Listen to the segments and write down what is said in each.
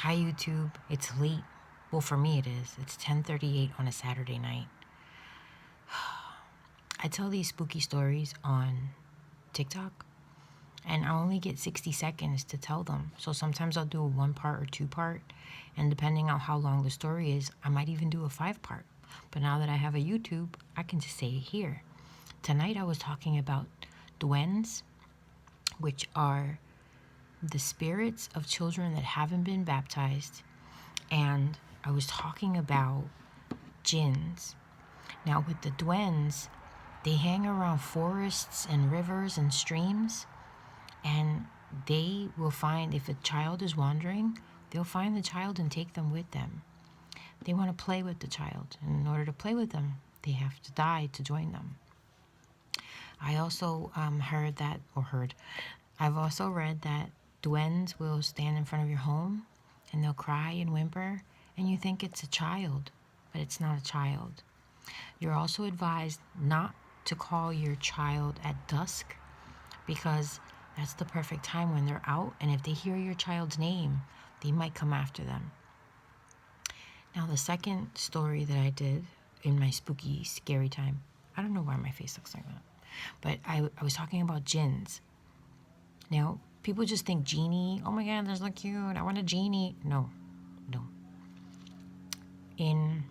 Hi YouTube, it's late. Well, for me it is. It's 10:38 on a Saturday night. I tell these spooky stories on TikTok and I only get 60 seconds to tell them. So sometimes I'll do a 1 part or 2 part, and depending on how long the story is, I might even do a 5 part. But now that I have a YouTube, I can just say it here. Tonight I was talking about Djinns, which are the spirits of children that haven't been baptized, and I was talking about Djinns. Now, with the Djinns, they hang around forests and rivers and streams, and they will find, if a child is wandering, they'll find the child and take them with them. They want to play with the child, and in order to play with them, they have to die to join them. I also I've also read that Djinns will stand in front of your home and they'll cry and whimper, and you think it's a child, but it's not a child. You're also advised not to call your child at dusk, because that's the perfect time when they're out, and if they hear your child's name, they might come after them. Now, the second story that I did in my spooky, scary time, I don't know why my face looks like that, but I was talking about Djinns. Now, people just think genie, oh my god, they're so cute, I want a genie. No. In,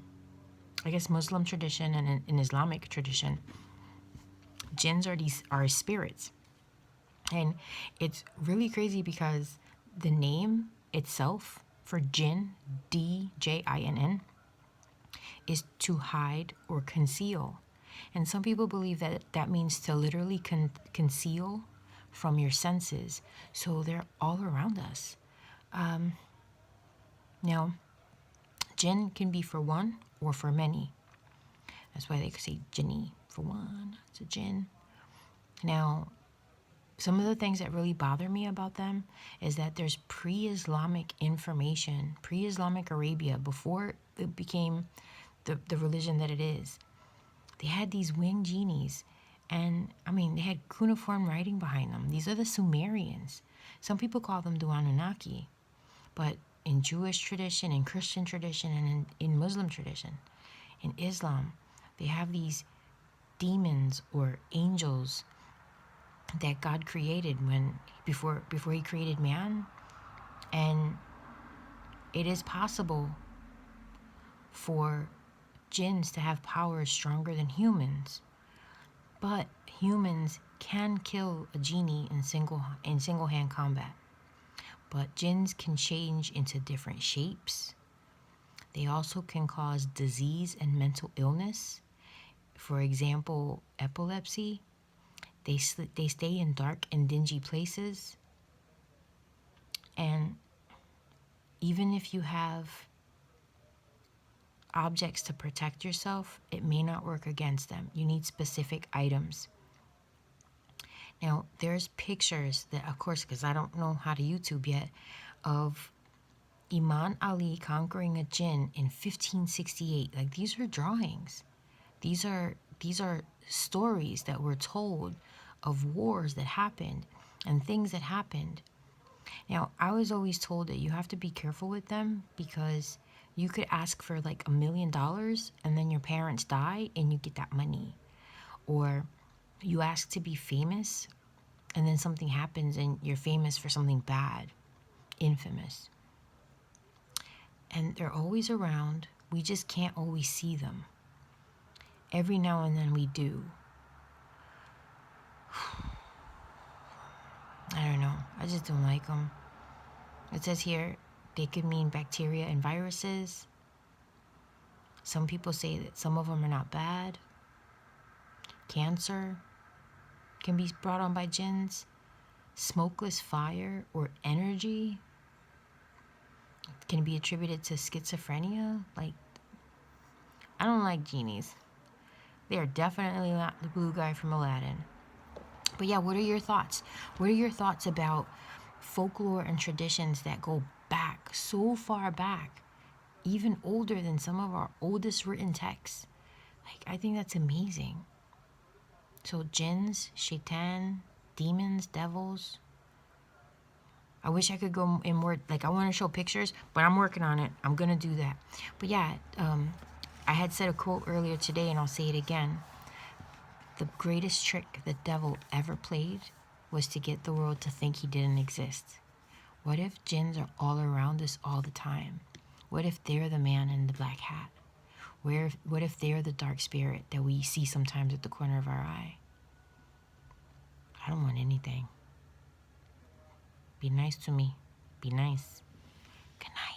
I guess, Muslim tradition and in Islamic tradition, Djinns are spirits. And it's really crazy because the name itself for Djinn, Djinn, is to hide or conceal. And some people believe that that means to literally conceal from your senses. So they're all around us. Now, Jinn can be for one or for many. That's why they could say Jinni for one. It's a Jinn. Now, some of the things that really bother me about them is that there's pre-Islamic information, pre-Islamic Arabia, before it became the religion that it is. They had these winged genies, and I mean, they had cuneiform writing behind them. These are the Sumerians. Some people call them the Anunnaki, but in Jewish tradition, in Christian tradition, and in Muslim tradition, in Islam, they have these demons or angels that God created before he created man. And it is possible for jinns to have powers stronger than humans, but humans can kill a genie in single hand combat. But jinns can change into different shapes. They also can cause disease and mental illness. For example, epilepsy. They stay in dark and dingy places. And even if you have objects to protect yourself, it may not work against them. You need specific items. Now, there's pictures that, of course, because I don't know how to YouTube yet, of Imam Ali conquering a jinn in 1568. Like, these are drawings. These are stories that were told of wars that happened and things that happened. Now, I was always told that you have to be careful with them because you could ask for like $1 million and then your parents die and you get that money. Or you ask to be famous and then something happens and you're famous for something bad, infamous. And they're always around. We just can't always see them. Every now and then we do. I don't know. I just don't like them. It says here they could mean bacteria and viruses. Some people say that some of them are not bad. Cancer can be brought on by jinns. Smokeless fire or energy can be attributed to schizophrenia. Like, I don't like genies. They are definitely not the blue guy from Aladdin. But yeah, what are your thoughts? What are your thoughts about folklore and traditions that go back, so far back, even older than some of our oldest written texts? Like, I think that's amazing. So jinns, shaitan, demons, devils, I wish I could go in more, like I want to show pictures, but I'm working on it. I'm going to do that. But yeah, I had said a quote earlier today, and I'll say it again. The greatest trick the devil ever played was to get the world to think he didn't exist. What if jinns are all around us all the time? What if they're the man in the black hat? What if they're the dark spirit that we see sometimes at the corner of our eye? I don't want anything. Be nice to me. Be nice. Good night.